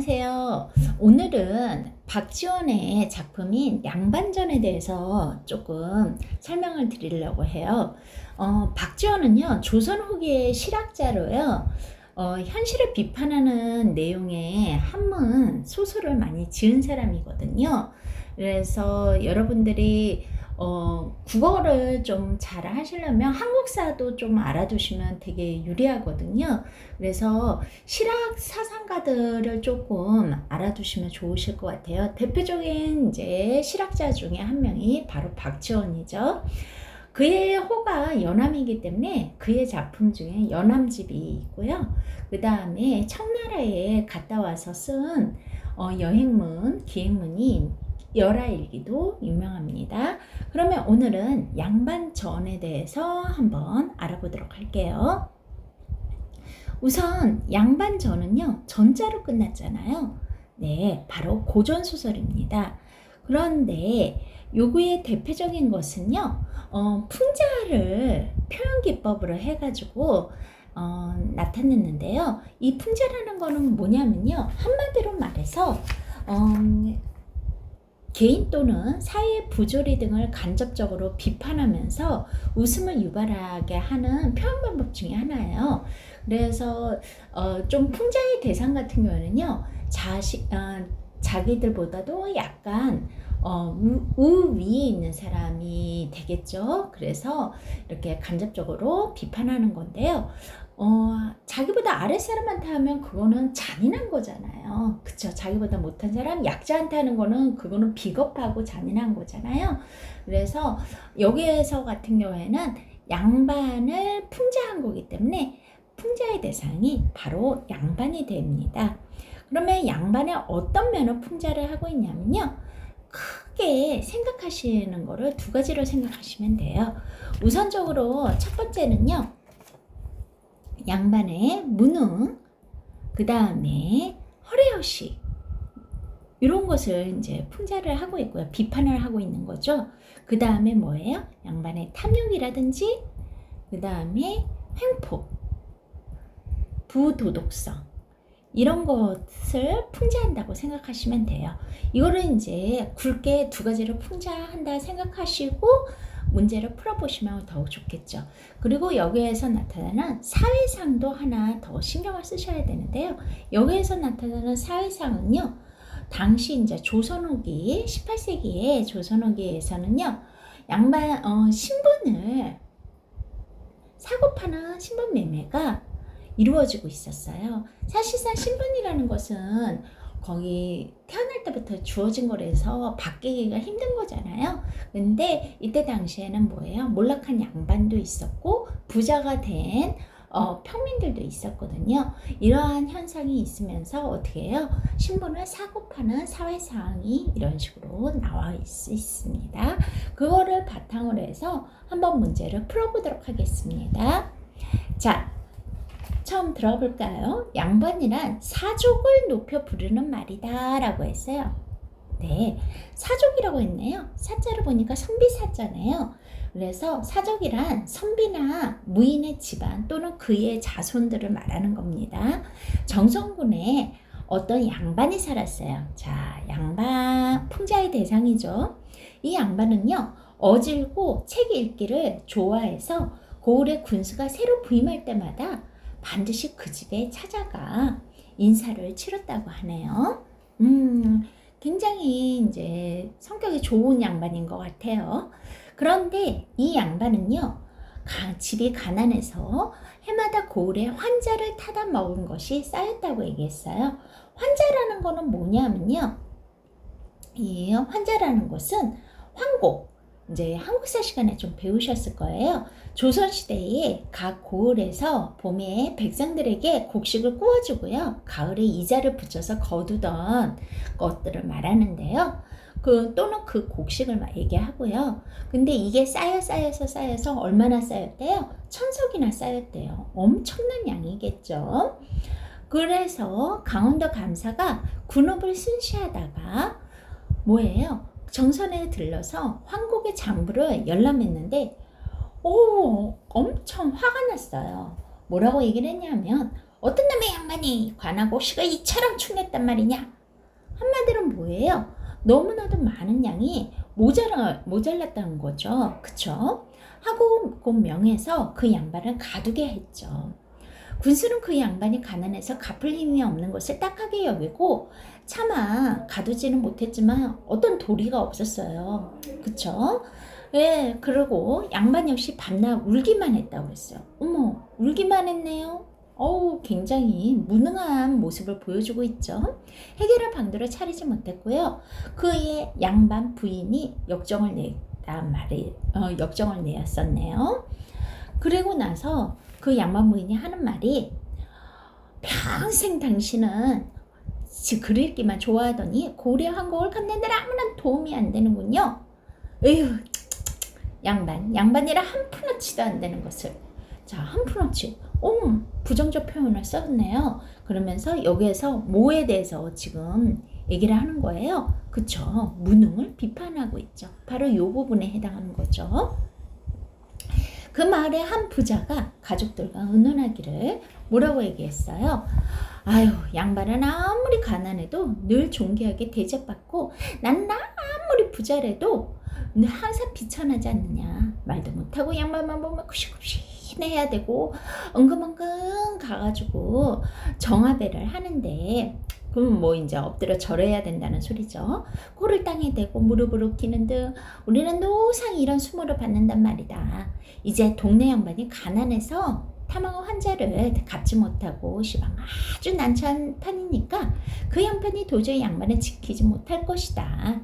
안녕하세요. 오늘은 박지원의 작품인 양반전에 대해서 조금 설명을 드리려고 해요. 박지원은요, 조선 후기의 실학자로요, 현실을 비판하는 내용의 한문 소설을 많이 지은 사람이거든요. 그래서 여러분들이 국어를 좀 잘 하시려면 한국사도 좀 알아두시면 되게 유리하거든요. 그래서 실학 사상가들을 조금 알아두시면 좋으실 것 같아요. 대표적인 이제 실학자 중에 한 명이 바로 박지원이죠. 그의 호가 연암이기 때문에 그의 작품 중에 연암집이 있고요. 그 다음에 청나라에 갔다 와서 쓴 여행문, 기행문이 열하일기도 유명합니다. 그러면 오늘은 양반전에 대해서 한번 알아보도록 할게요. 우선 양반전은요, 전자로 끝났잖아요. 네, 바로 고전소설입니다. 그런데 요구의 대표적인 것은요, 풍자를 표현기법으로 해가지고 나타냈는데요. 이 풍자라는 거는 뭐냐면요, 한마디로 말해서 개인 또는 사회의 부조리 등을 간접적으로 비판하면서 웃음을 유발하게 하는 표현 방법 중에 하나예요. 그래서 좀 풍자의 대상 같은 경우는요, 자기들보다도 약간 우위에 있는 사람이 되겠죠. 그래서 이렇게 간접적으로 비판하는 건데요. 자기보다 아랫사람한테 하면 그거는 잔인한 거잖아요. 그쵸? 자기보다 못한 사람, 약자한테 하는 거는 그거는 비겁하고 잔인한 거잖아요. 그래서 여기에서 같은 경우에는 양반을 풍자한 거기 때문에 풍자의 대상이 바로 양반이 됩니다. 그러면 양반의 어떤 면을 풍자를 하고 있냐면요, 크게 생각하시는 거를 두 가지로 생각하시면 돼요. 우선적으로 첫 번째는요, 양반의 무능, 그 다음에 허례허식, 이런 것을 이제 풍자를 하고 있고요. 비판을 하고 있는 거죠. 그 다음에 뭐예요? 양반의 탐욕이라든지, 그 다음에 횡포, 부도덕성, 이런 것을 풍자한다고 생각하시면 돼요. 이거를 이제 굵게 두 가지를 풍자한다 생각하시고 문제를 풀어보시면 더욱 좋겠죠. 그리고 여기에서 나타나는 사회상도 하나 더 신경을 쓰셔야 되는데요. 여기에서 나타나는 사회상은요, 당시 이제 조선 후기 18세기의 조선 후기에서는요, 양반 신분을 사고 파는 신분 매매가 이루어지고 있었어요. 사실상 신분이라는 것은 거기 태어날 때부터 주어진 거라서 바뀌기가 힘든 거잖아요. 근데 이때 당시에는 뭐예요? 몰락한 양반도 있었고 부자가 된 평민들도 있었거든요. 이러한 현상이 있으면서 어떻게 해요? 신분을 사고 파는 사회상이 이런 식으로 나와 있습니다. 그거를 바탕으로 해서 한번 문제를 풀어보도록 하겠습니다. 자, 처음 들어볼까요? 양반이란 사족을 높여 부르는 말이다 라고 했어요. 네, 사족이라고 했네요. 사자를 보니까 선비사자네요. 그래서 사족이란 선비나 무인의 집안 또는 그의 자손들을 말하는 겁니다. 정성군에 어떤 양반이 살았어요. 자, 양반 풍자의 대상이죠. 이 양반은요, 어질고 책 읽기를 좋아해서 고을의 군수가 새로 부임할 때마다 반드시 그 집에 찾아가 인사를 치렀다고 하네요. 굉장히 이제 성격이 좋은 양반인 것 같아요. 그런데 이 양반은요, 집이 가난해서 해마다 고을에 환자를 타다 먹은 것이 쌓였다고 얘기했어요. 환자라는 거는 뭐냐면요, 이 환자라는 것은 황곡, 이제 한국사 시간에 좀 배우셨을 거예요. 조선시대에 각 고을에서 봄에 백성들에게 곡식을 구워주고요, 가을에 이자를 붙여서 거두던 것들을 말하는데요. 또는 그 곡식을 얘기하고요. 근데 이게 쌓여서 얼마나 쌓였대요? 1000석이나 쌓였대요. 엄청난 양이겠죠. 그래서 강원도 감사가 군업을 순시하다가 뭐예요? 정선에 들러서 황곡의 장부를 열람했는데 엄청 화가 났어요. 뭐라고 얘기를 했냐면 어떤 놈의 양반이 관하고 씨가 이처럼 충냈단 말이냐. 한마디로 뭐예요? 너무나도 많은 양이 모자랐다는 거죠. 그쵸? 하고 그 명에서 그 양반을 가두게 했죠. 군수는 그 양반이 가난해서 갚을 힘이 없는 것을 딱하게 여기고 차마 가두지는 못했지만 어떤 도리가 없었어요. 그쵸? 예, 그리고 양반 역시 밤낮 울기만 했다고 그랬어요. 어머, 울기만 했네요. 굉장히 무능한 모습을 보여주고 있죠. 해결할 방도를 차리지 못했고요. 그의 양반 부인이 역정을 내었었네요. 그리고 나서 그 양반 부인이 하는 말이 평생 당신은 글 읽기만 좋아하더니 고려 한국을 갚는데 아무런 도움이 안 되는군요. 에휴, 양반이라 한 푼어치도 안 되는 것을. 자, 한 푼어치. 부정적 표현을 썼네요. 그러면서 여기에서 뭐에 대해서 지금 얘기를 하는 거예요. 그쵸? 무능을 비판하고 있죠. 바로 이 부분에 해당하는 거죠. 그 마을의 한 부자가 가족들과 의논하기를 뭐라고 얘기했어요? 아유, 양반은 아무리 가난해도 늘 존귀하게 대접받고 난 아무리 부자래도 항상 비천하지 않느냐. 말도 못하고 양반만 보면 굽신굽신해야 되고 은근은근 가가지고 정화배를 하는데 그럼 뭐 이제 엎드려 절해야 된다는 소리죠. 코를 땅에 대고 무릎을 꿇기는 등 우리는 노상 이런 수모를 받는단 말이다. 이제 동네 양반이 가난해서 탐하고 환자를 갚지 못하고 시방 아주 난처한 판이니까 그 양반이 도저히 양반을 지키지 못할 것이다.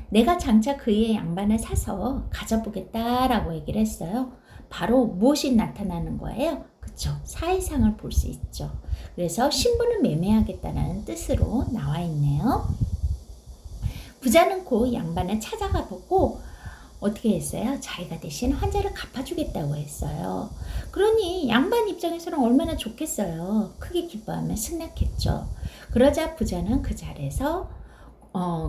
내가 장차 그의 양반을 사서 가져보겠다라고 얘기를 했어요. 바로 무엇이 나타나는 거예요? 그쵸? 사회상을 볼 수 있죠. 그래서 신분을 매매하겠다는 뜻으로 나와 있네요. 부자는 그 양반을 찾아가 보고 어떻게 했어요? 자기가 대신 환자를 갚아주겠다고 했어요. 그러니 양반 입장에서는 얼마나 좋겠어요. 크게 기뻐하며 승낙했죠. 그러자 부자는 그 자리에서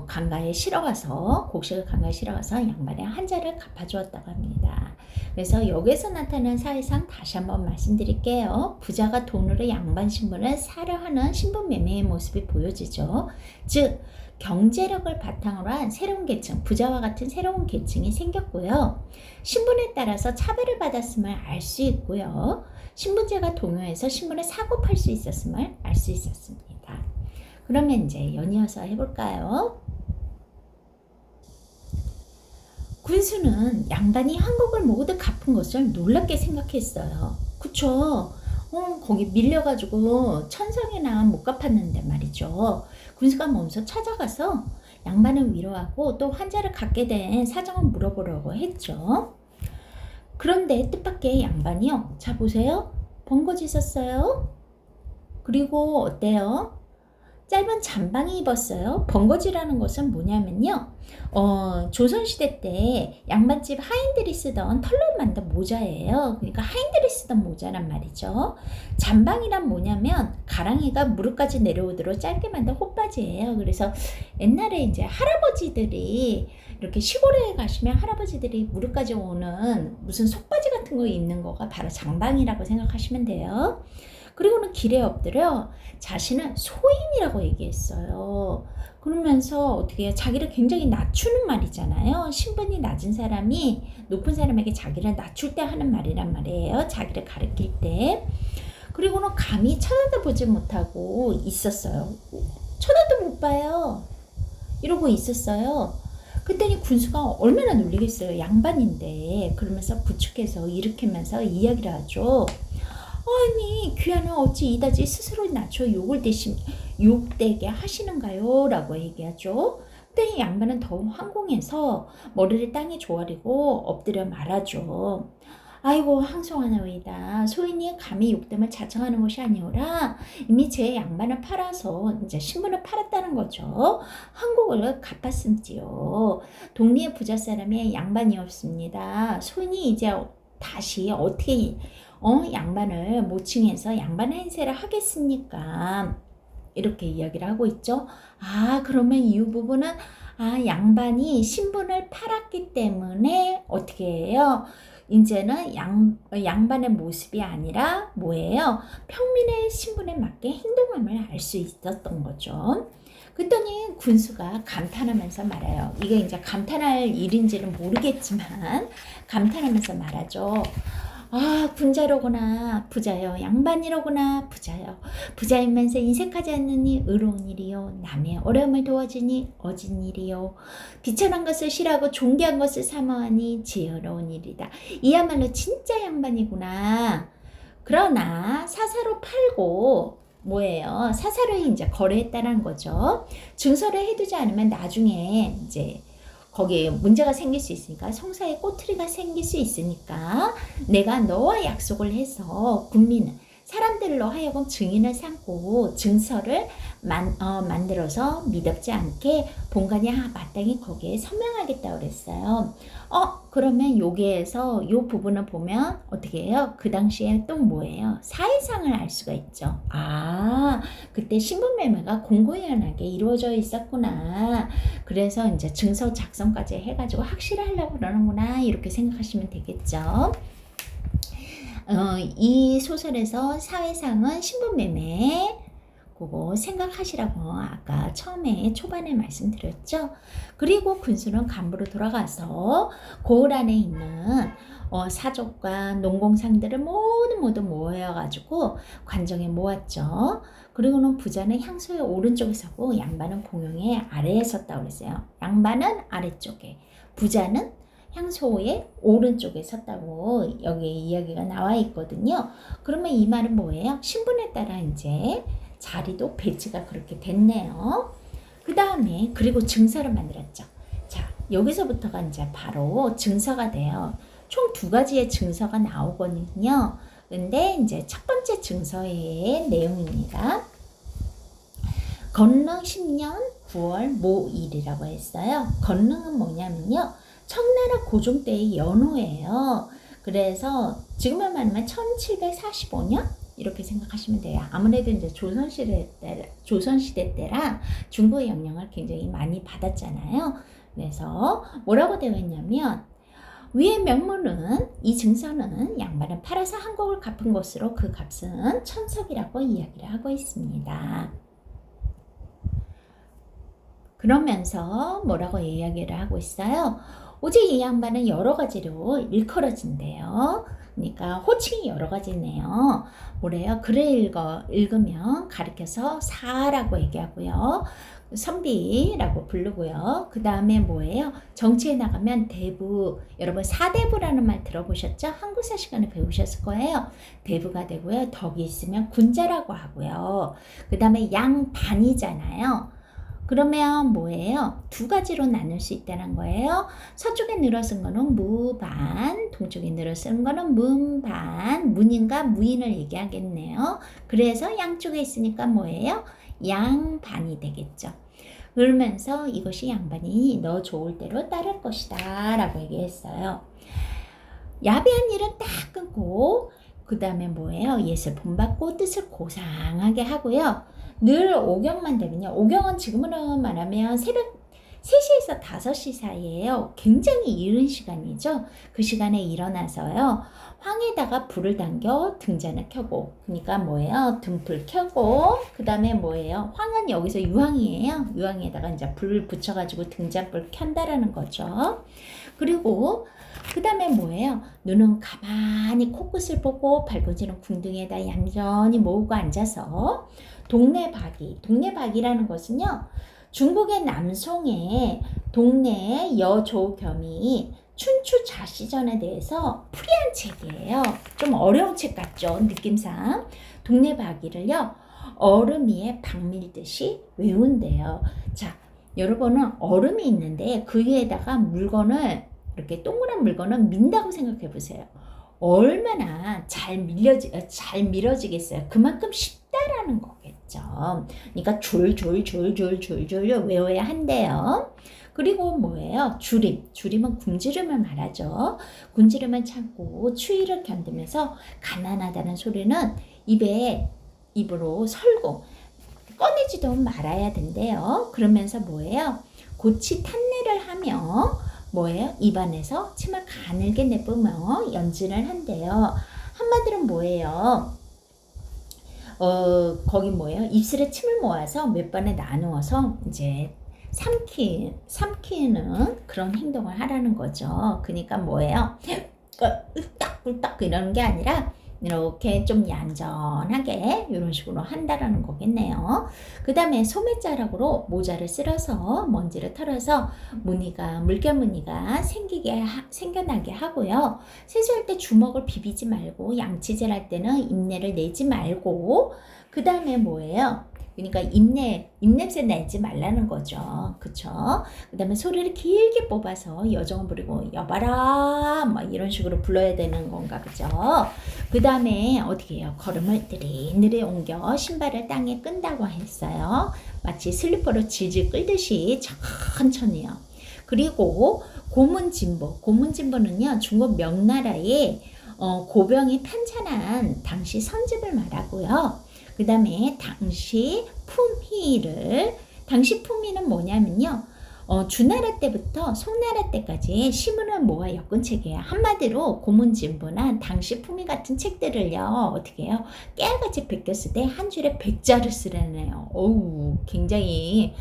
강가에 실어가서 곡식을 강가에 실어가서 양반의 환자를 갚아주었다고 합니다. 그래서 여기서 나타난 사회상 다시 한번 말씀드릴게요. 부자가 돈으로 양반 신분을 사려 하는 신분 매매의 모습이 보여지죠. 즉 경제력을 바탕으로 한 새로운 계층, 부자와 같은 새로운 계층이 생겼고요. 신분에 따라서 차별을 받았음을 알 수 있고요. 신분제가 동요해서 신분을 사고 팔 수 있었음을 알 수 있었습니다. 그러면 이제 연이어서 해볼까요? 군수는 양반이 한국을 모두 갚은 것을 놀랍게 생각했어요. 그쵸? 거기 밀려가지고 천성이나 못 갚았는데 말이죠. 군수가 먼저 찾아가서 양반을 위로하고 또 환자를 갖게 된 사정을 물어보려고 했죠. 그런데 뜻밖의 양반이요. 자 보세요. 번거지 있었어요. 그리고 어때요? 짧은 잠방이 입었어요. 번거지라는 것은 뭐냐면요. 조선시대 때 양반집 하인들이 쓰던 털로 만든 모자예요. 그러니까 하인들이 쓰던 모자란 말이죠. 잠방이란 뭐냐면 가랑이가 무릎까지 내려오도록 짧게 만든 호바지예요. 그래서 옛날에 이제 할아버지들이 이렇게 시골에 가시면 할아버지들이 무릎까지 오는 무슨 속바지 같은 거 입는 거가 바로 잠방이라고 생각하시면 돼요. 그리고는 길에 엎드려 자신은 소인이라고 얘기했어요. 그러면서 어떻게 해요? 자기를 굉장히 낮추는 말이잖아요. 신분이 낮은 사람이 높은 사람에게 자기를 낮출 때 하는 말이란 말이에요. 자기를 가리킬 때. 그리고는 감히 쳐다도 보지 못하고 있었어요. 쳐다도 못 봐요. 이러고 있었어요. 그때니 군수가 얼마나 놀리겠어요. 양반인데. 그러면서 부축해서 일으키면서 이야기를 하죠. 아니 귀하는 어찌 이다지 스스로 낮춰 욕되게 하시는가요? 라고 얘기하죠. 그때 양반은 더욱 황공해서 머리를 땅에 조아리고 엎드려 말하죠. 아이고 항송하나이다. 소인이 감히 욕됨을 자청하는 것이 아니오라 이미 제 양반을 팔아서 이제 신분을 팔았다는 거죠. 한국을 갚았음지요. 동리의 부자 사람이 양반이었습니다. 소인이 이제 다시 어떻게 양반을 모칭해서 양반 행세를 하겠습니까? 이렇게 이야기를 하고 있죠. 그러면 이 부분은 양반이 신분을 팔았기 때문에 어떻게 해요? 이제는 양반의 모습이 아니라 뭐예요? 평민의 신분에 맞게 행동함을 알 수 있었던 거죠. 그랬더니 군수가 감탄하면서 말해요. 이게 이제 감탄할 일인지는 모르겠지만 감탄하면서 말하죠. 아, 군자로구나 부자요. 양반이로구나 부자요. 부자이면서 인색하지 않느니 의로운 일이요. 남의 어려움을 도와주니 어진 일이요. 비천한 것을 싫어하고 존귀한 것을 사모하니 지혜로운 일이다. 이야말로 진짜 양반이구나. 그러나 사사로 팔고 뭐예요? 사사로 이제 거래했다는 거죠. 증서를 해두지 않으면 나중에 이제 거기에 문제가 생길 수 있으니까, 성사에 꼬투리가 생길 수 있으니까 내가 너와 약속을 해서 군민은 사람들로 하여금 증인을 삼고 증서를 만들어서 미덥지 않게 본관이 마땅히 거기에 서명하겠다고 그랬어요. 그러면 여기에서 요 부분을 보면 어떻게 해요? 그 당시에 또 뭐예요? 사회상을 알 수가 있죠. 그때 신분매매가 공공연하게 이루어져 있었구나. 그래서 이제 증서 작성까지 해가지고 확실하려고 그러는구나. 이렇게 생각하시면 되겠죠. 이 소설에서 사회상은 신분매매 그거 생각하시라고 아까 처음에 초반에 말씀드렸죠. 그리고 군수는 간부로 돌아가서 고을 안에 있는 사족과 농공상들을 모두 모여가지고 관정에 모았죠. 그리고는 부자는 향소의 오른쪽에 서고 양반은 공용의 아래에 섰다고 그랬어요. 양반은 아래쪽에, 부자는 향소의 오른쪽에 섰다고 여기 이야기가 나와 있거든요. 그러면 이 말은 뭐예요? 신분에 따라 이제 자리도 배치가 그렇게 됐네요. 그 다음에 그리고 증서를 만들었죠. 자, 여기서부터가 이제 바로 증서가 돼요. 총 2가지의 증서가 나오거든요. 근데 이제 첫 번째 증서의 내용입니다. 건능 10년 9월 모일이라고 했어요. 건능은 뭐냐면요, 청나라 고종 때의 연호예요. 그래서 지금만 말하면 1745년 이렇게 생각하시면 돼요. 아무래도 이제 조선시대 때라 중국의 영향을 굉장히 많이 받았잖아요. 그래서 뭐라고 되어 있냐면, 위의 명문은 이 증서는 양반은 팔아서 한국을 갚은 것으로 그 값은 천석이라고 이야기를 하고 있습니다. 그러면서 뭐라고 이야기를 하고 있어요? 오직 이 양반은 여러 가지로 일컬어진대요. 그러니까 호칭이 여러 가지네요. 뭐래요? 글을 읽으면 가르쳐서 사라고 얘기하고요. 선비라고 부르고요. 그 다음에 뭐예요? 정치에 나가면 대부, 여러분 사대부라는 말 들어보셨죠? 한국사 시간에 배우셨을 거예요. 대부가 되고요. 덕이 있으면 군자라고 하고요. 그 다음에 양반이잖아요. 그러면 뭐예요? 2가지로 나눌 수 있다는 거예요. 서쪽에 늘어선 거는 무반, 동쪽에 늘어선 거는 문반, 문인과 무인을 얘기하겠네요. 그래서 양쪽에 있으니까 뭐예요? 양반이 되겠죠. 그러면서 이것이 양반이 너 좋을 대로 따를 것이다 라고 얘기했어요. 야비한 일은 딱 끊고 그 다음에 뭐예요? 예술 본받고 뜻을 고상하게 하고요. 늘 오경만 되면요. 오경은 지금으로 말하면 새벽 3시에서 5시 사이에요. 굉장히 이른 시간이죠. 그 시간에 일어나서요. 황에다가 불을 당겨 등잔을 켜고, 그러니까 뭐예요? 등불 켜고, 그 다음에 뭐예요? 황은 여기서 유황이에요. 유황에다가 이제 불을 붙여가지고 등잔불 켠다라는 거죠. 그리고 그 다음에 뭐예요? 눈은 가만히 코끝을 보고 발꽂이는 궁둥이에다 얌전히 모으고 앉아서 동네박이라는 것은요, 중국의 남송의 동네 여조겸이 춘추 자시전에 대해서 풀이한 책이에요. 좀 어려운 책 같죠, 느낌상. 동네박이를요, 얼음 위에 박 밀듯이 외운대요. 자, 여러분은 얼음이 있는데 그 위에다가 물건을, 이렇게 동그란 물건을 민다고 생각해 보세요. 얼마나 잘 밀어지겠어요. 그만큼 쉽다라는 거겠죠. 그러니까 줄줄 외워야 한대요. 그리고 뭐예요? 줄임은 굶주림을 말하죠. 굶주림을 참고 추위를 견디면서 가난하다는 소리는 입으로 설고 꺼내지도 말아야 된대요. 그러면서 뭐예요? 고치 탄내를 하며 뭐예요? 입안에서 침을 가늘게 내뿜어 연진을 한대요. 한마디로 뭐예요? 거기 뭐예요? 입술에 침을 모아서 몇 번에 나누어서 이제 삼키는 그런 행동을 하라는 거죠. 그러니까 뭐예요? 꿀떡꿀떡 이러는 게 아니라 이렇게 좀 얌전하게 이런 식으로 한다라는 거겠네요. 그 다음에 소매자락으로 모자를 쓸어서 먼지를 털어서 물결 무늬가 생겨나게 하고요. 세수할 때 주먹을 비비지 말고 양치질 할 때는 입내를 내지 말고 그 다음에 뭐예요? 그러니까 입냄새 내지 말라는 거죠. 그쵸? 그 다음에 소리를 길게 뽑아서 여정을 부리고 여봐라 막 이런 식으로 불러야 되는 건가 그죠? 그 다음에 어떻게 해요? 걸음을 느릿느릿 옮겨 신발을 땅에 끈다고 했어요. 마치 슬리퍼로 질질 끌듯이 천천히요. 그리고 고문진보는요 중국 명나라의 고병이 탄찬한 당시 선집을 말하고요. 그 다음에 당시 품위는 뭐냐면요. 주나라 때부터 송나라 때까지 시문을 모아 엮은 책이에요. 한마디로 고문진보나 당시 품위 같은 책들을요. 어떻게 해요? 깨알같이 베꼈을 때 한 줄에 100자를 쓰라네요. 어우 굉장히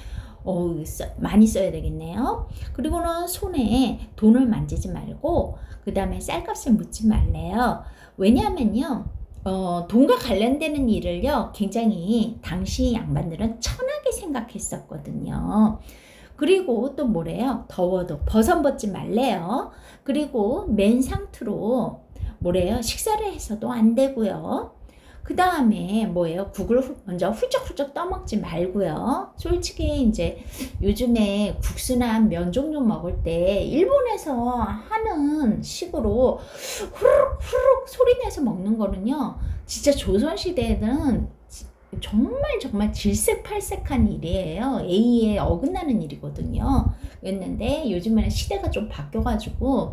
많이 써야 되겠네요. 그리고는 손에 돈을 만지지 말고 그 다음에 쌀값을 묻지 말래요. 왜냐하면요. 돈과 관련되는 일을요, 굉장히 당시 양반들은 천하게 생각했었거든요. 그리고 또 뭐래요? 더워도 버선 벗지 말래요. 그리고 맨 상투로 뭐래요? 식사를 해서도 안 되고요. 그 다음에 뭐예요? 국을 먼저 훌쩍훌쩍 떠먹지 말고요. 솔직히 이제 요즘에 국수나 면 종류 먹을 때 일본에서 하는 식으로 후루룩 후루룩 소리 내서 먹는 거는요. 진짜 조선시대에는 정말 질색팔색한 일이에요. A에 어긋나는 일이거든요. 였는데 요즘에는 시대가 좀 바뀌어가지고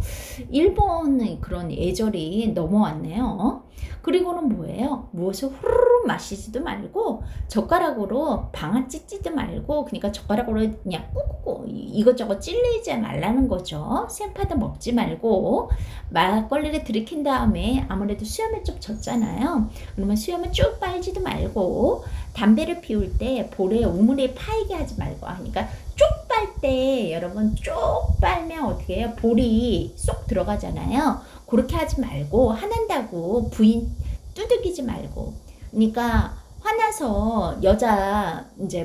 일본의 그런 예절이 넘어왔네요. 그리고는 뭐예요? 무엇을 후루룩 마시지도 말고 젓가락으로 방아 찢지도 말고 그러니까 젓가락으로 그냥 꾹꾹 이것저것 찔리지 말라는 거죠. 생파도 먹지 말고 막걸리를 들이킨 다음에 아무래도 수염을 좀 젖잖아요. 그러면 수염을 쭉 빨지도 말고 담배를 피울 때 볼에 우물이 파이게 하지 말고 하니까 쭉 빨 때 여러분 쭉 빨면 어떻게 해요? 볼이 쏙 들어가잖아요. 그렇게 하지 말고 화난다고 부인 두들기지 말고 그러니까 화나서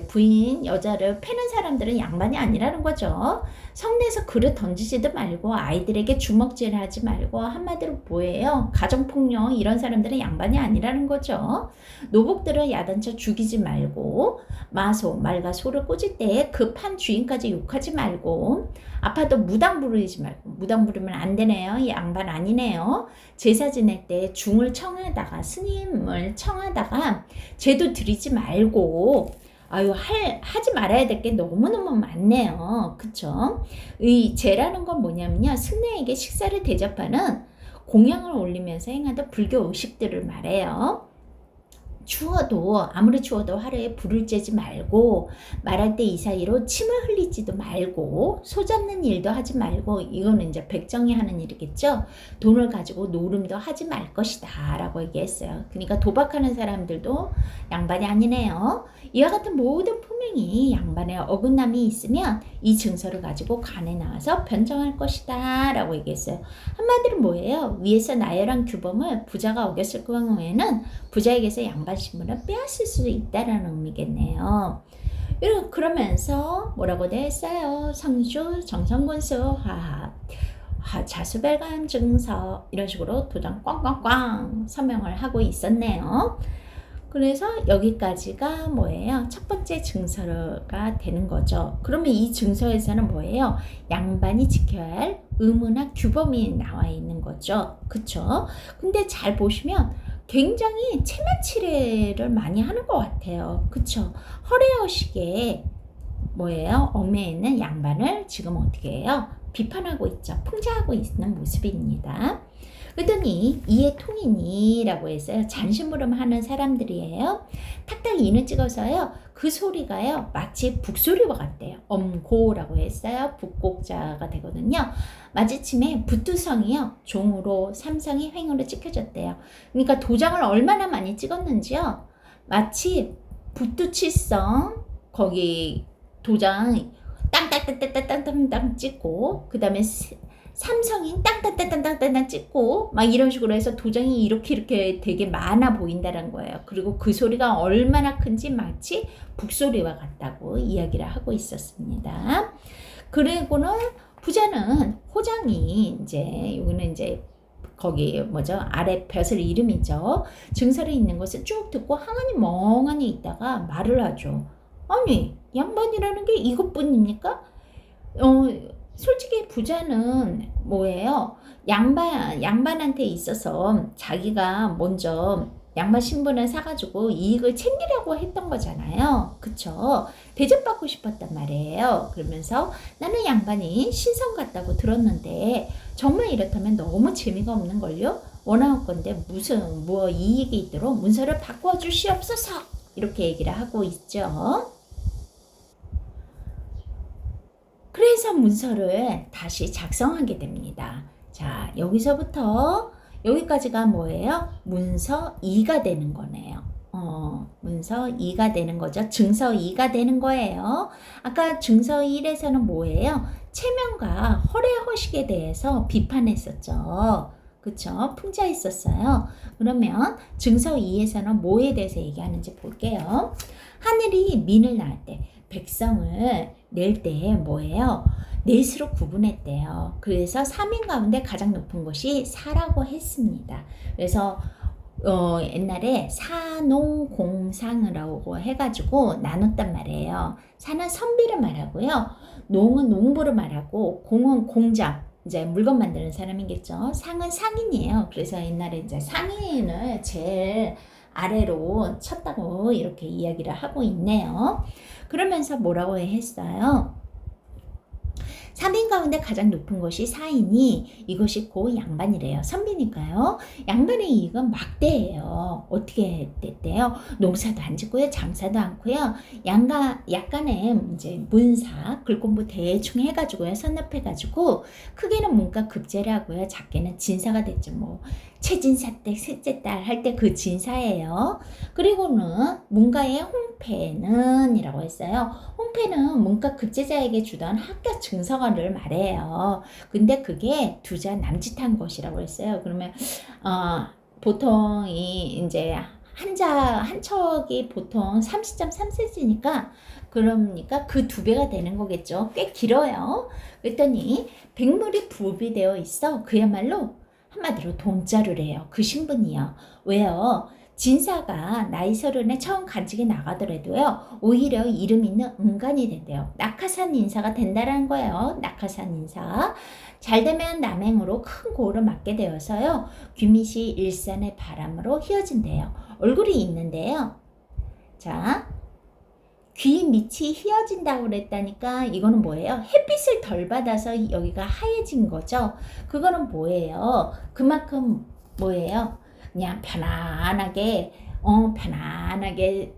부인 여자를 패는 사람들은 양반이 아니라는 거죠. 성내에서 그릇 던지지도 말고 아이들에게 주먹질 하지 말고 한마디로 뭐예요? 가정폭력 이런 사람들은 양반이 아니라는 거죠. 노복들을 야단쳐 죽이지 말고 말과 소를 꽂을 때 급한 주인까지 욕하지 말고 아파도 무당 부르지 말고 무당 부르면 안 되네요. 양반 아니네요. 제사 지낼 때 중을 청하다가 스님을 청하다가 제도 드리지 말고 하지 말아야 될 게 너무너무 많네요. 그쵸? 이 제라는 건 뭐냐면요. 승려에게 식사를 대접하는 공양을 올리면서 행하던 불교 의식들을 말해요. 아무리 추워도 하루에 불을 쬐지 말고 말할 때 이 사이로 침을 흘리지도 말고 소 잡는 일도 하지 말고 이거는 이제 백정이 하는 일이겠죠. 돈을 가지고 노름도 하지 말 것이다 라고 얘기했어요. 그러니까 도박하는 사람들도 양반이 아니네요. 이와 같은 모든 품행이 양반의 어긋남이 있으면 이 증서를 가지고 간에 나와서 변정할 것이다 라고 얘기했어요. 한마디로 뭐예요? 위에서 나열한 규범을 부자가 어겼을 경우에는 부자에게서 양반 신분을 빼앗을 수 있다라는 의미겠네요. 그러면서 뭐라고 되어 있어요? 성주, 정성군수, 화합, 자수별감 증서 이런 식으로 도장 꽝꽝꽝 서명을 하고 있었네요. 그래서 여기까지가 뭐예요? 첫 번째 증서가 되는 거죠. 그러면 이 증서에서는 뭐예요? 양반이 지켜야 할 의무나 규범이 나와 있는 거죠. 그쵸? 근데 잘 보시면 굉장히 체면치레를 많이 하는 것 같아요. 그쵸? 허례허식에 뭐예요? 얽매여 있는 양반을 지금 어떻게 해요? 비판하고 있죠. 풍자하고 있는 모습입니다. 그랬더니 이에 통이니라고 했어요. 잔심부름 하는 사람들이에요. 탁탁 인을 찍어서요. 그 소리가요. 마치 북소리와 같대요. 엄고라고 했어요. 북곡자가 되거든요. 마지침에 부투성이요. 종으로 삼성이 횡으로 찍혀졌대요. 그러니까 도장을 얼마나 많이 찍었는지요. 마치 부투칠성 거기 도장 땅땅땅땅땅땅땅 찍고 그 다음에 삼성이 땅땅땅땅땅땅 찍고 막 이런 식으로 해서 도장이 이렇게 되게 많아 보인다는 거예요. 그리고 그 소리가 얼마나 큰지 마치 북소리와 같다고 이야기를 하고 있었습니다. 그리고는 부자는 호장이 이제 여기는 이제 거기 뭐죠? 아래 벼슬 이름이죠. 증서를 있는 것을 쭉 듣고 항아니 멍하니 있다가 말을 하죠. 아니 양반이라는 게 이것뿐입니까? 솔직히 부자는 뭐예요? 양반한테 있어서 자기가 먼저 양반 신분을 사가지고 이익을 챙기려고 했던 거잖아요. 그쵸? 대접받고 싶었단 말이에요. 그러면서 나는 양반이 신성 같다고 들었는데 정말 이렇다면 너무 재미가 없는 걸요? 원하는 건데 무슨 뭐 이익이 있도록 문서를 바꿔주시옵소서 이렇게 얘기를 하고 있죠. 그래서 문서를 다시 작성하게 됩니다. 자, 여기서부터 여기까지가 뭐예요? 문서 2가 되는 거네요. 문서 2가 되는 거죠. 증서 2가 되는 거예요. 아까 증서 1에서는 뭐예요? 체면과 허례허식에 대해서 비판했었죠. 그쵸? 풍자했었어요. 그러면 증서 2에서는 뭐에 대해서 얘기하는지 볼게요. 하늘이 민을 낳을 때 백성을 낼 때 뭐예요? 넷으로 구분했대요. 그래서 3인 가운데 가장 높은 것이 사라고 했습니다. 그래서 옛날에 사농공상이라고 해가지고 나눴단 말이에요. 사는 선비를 말하고요. 농은 농부를 말하고 공은 공장, 이제 물건 만드는 사람이겠죠. 상은 상인이에요. 그래서 옛날에 이제 상인을 제일 아래로 쳤다고 이렇게 이야기를 하고 있네요. 그러면서 뭐라고 했어요? 3인 가운데 가장 높은 것이 사이니 이것이 고 양반이래요. 선비니까요. 양반의 이익은 막대예요. 어떻게 됐대요? 농사도 안 짓고요. 장사도 않고요. 약간의 이제 문사, 글공부 대충 해가지고요. 선납해가지고 크게는 문과 급제를 하고요. 작게는 진사가 됐죠. 뭐 최진사댁, 셋째딸 할 때 그 진사예요. 그리고는 문가의 홍패는 이라고 했어요. 홍패는 문과 급제자에게 주던 합격 증서를 말해요. 근데 그게 두자 남짓한 것이라고 했어요. 그러면 보통 이제 한 척이 보통 30.3cm니까 그러니까 그 2배가 되는 거겠죠. 꽤 길어요. 그랬더니 백물이 부비되어 있어. 그야말로 한마디로 돈자루래요. 그 신분이요. 왜요? 진사가 나이 30에 처음 간직에 나가더라도요. 오히려 이름 있는 은간이 된대요. 낙하산 인사가 된다는 거예요. 낙하산 인사. 잘되면 남행으로 큰 고를 맞게 되어서요. 귀미시 일산의 바람으로 휘어진대요. 얼굴이 있는데요. 자, 귀 밑이 휘어진다고 그랬다니까 이거는 뭐예요? 햇빛을 덜 받아서 여기가 하얘진 거죠. 그거는 뭐예요? 그만큼 뭐예요? 그냥 편안하게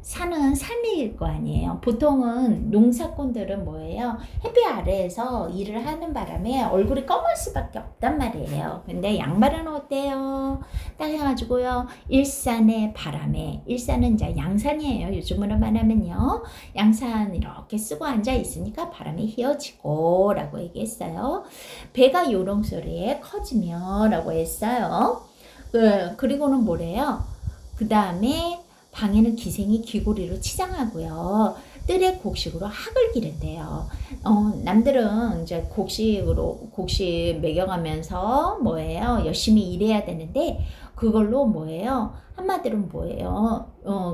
사는 삶일 거 아니에요. 보통은 농사꾼들은 뭐예요? 햇빛 아래에서 일을 하는 바람에 얼굴이 검을 수밖에 없단 말이에요. 근데 양말은 어때요? 딱 해가지고요. 일산의 바람에, 일산은 이제 양산이에요. 요즘으로 말하면요. 양산 이렇게 쓰고 앉아 있으니까 바람이 휘어지고 라고 얘기했어요. 배가 요동 소리에 커지며 라고 했어요. 그리고는 뭐래요? 그 다음에 방에는 기생이 귀고리로 치장하고요. 뜰에 곡식으로 학을 기른대요. 남들은 이제 곡식 먹여가면서 뭐예요? 열심히 일해야 되는데 그걸로 뭐예요? 한마디로 뭐예요?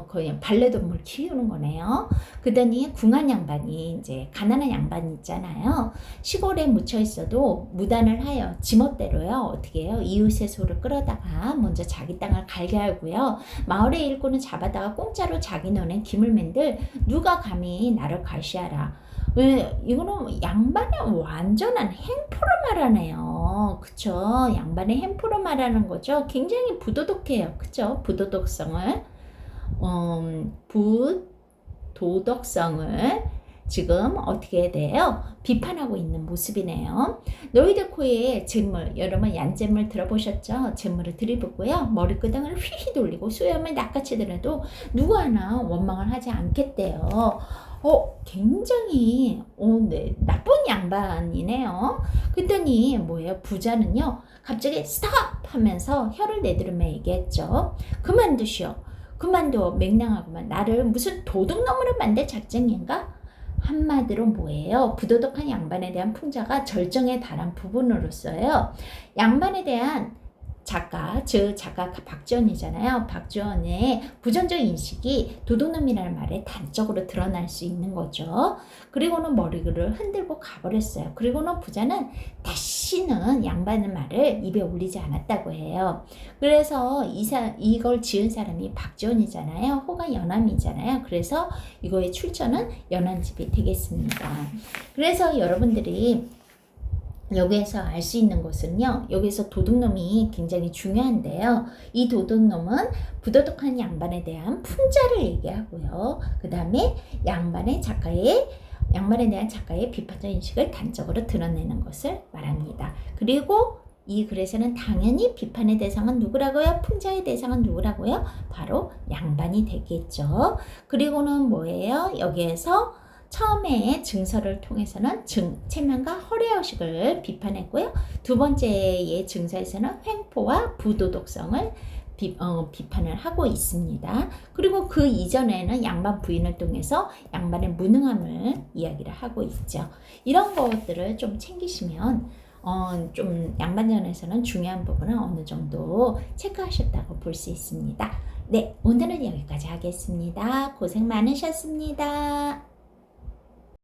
그냥 반려동물 키우는 거네요. 그러더니 궁한 양반이 이제 가난한 양반이 있잖아요. 시골에 묻혀 있어도 무단을 하여 지멋대로요. 어떻게 해요? 이웃의 소를 끌어다가 먼저 자기 땅을 갈게 하고요. 마을의 일꾼을 잡아다가 공짜로 자기 논에 김을 맨들 누가 감히 나를 과시하라. 왜 이거는 양반의 완전한 행포를 말하네요. 그쵸? 양반의 행포를 말하는 거죠. 굉장히 부도덕해요. 그쵸? 부도덕성을 지금 어떻게 돼요? 비판하고 있는 모습이네요. 너희들 코에 잿물, 여러분 얀잿물 들어보셨죠? 잿물을 들이붓고요. 머리끄댕을 휘휘 돌리고 수염을 낚아채 더라도 누구 하나 원망을 하지 않겠대요. 굉장히 네, 나쁜 양반이네요. 그랬더니 뭐예요? 부자는요. 갑자기 스톱 하면서 혀를 내두르며 얘기했죠. 그만두시오. 그만둬. 맹랑하구만. 나를 무슨 도둑놈으로 만들 작정인가? 한마디로 뭐예요? 부도덕한 양반에 대한 풍자가 절정에 달한 부분으로서요. 양반에 대한 작가, 즉 작가 박지원이잖아요. 박지원의 부정적 인식이 도둑놈이라는 말에 단적으로 드러날 수 있는 거죠. 그리고는 머리를 흔들고 가버렸어요. 그리고는 부자는 다시는 양반의 말을 입에 올리지 않았다고 해요. 그래서 이걸 지은 사람이 박지원이잖아요. 호가 연암이잖아요. 그래서 이거의 출처는 연암집이 되겠습니다. 그래서 여러분들이 여기에서 알 수 있는 것은요. 여기서 도둑놈이 굉장히 중요한데요. 이 도둑놈은 부도덕한 양반에 대한 풍자를 얘기하고요. 그 다음에 양반에 대한 작가의 비판적 인식을 단적으로 드러내는 것을 말합니다. 그리고 이 글에서는 당연히 비판의 대상은 누구라고요? 풍자의 대상은 누구라고요? 바로 양반이 되겠죠. 그리고는 뭐예요? 여기에서 처음에 증서를 통해서는 체면과 허례허식을 비판했고요. 두 번째의 증서에서는 횡포와 부도덕성을 비판을 하고 있습니다. 그리고 그 이전에는 양반 부인을 통해서 양반의 무능함을 이야기를 하고 있죠. 이런 것들을 좀 챙기시면 좀 양반전에서는 중요한 부분은 어느 정도 체크하셨다고 볼 수 있습니다. 네, 오늘은 여기까지 하겠습니다. 고생 많으셨습니다.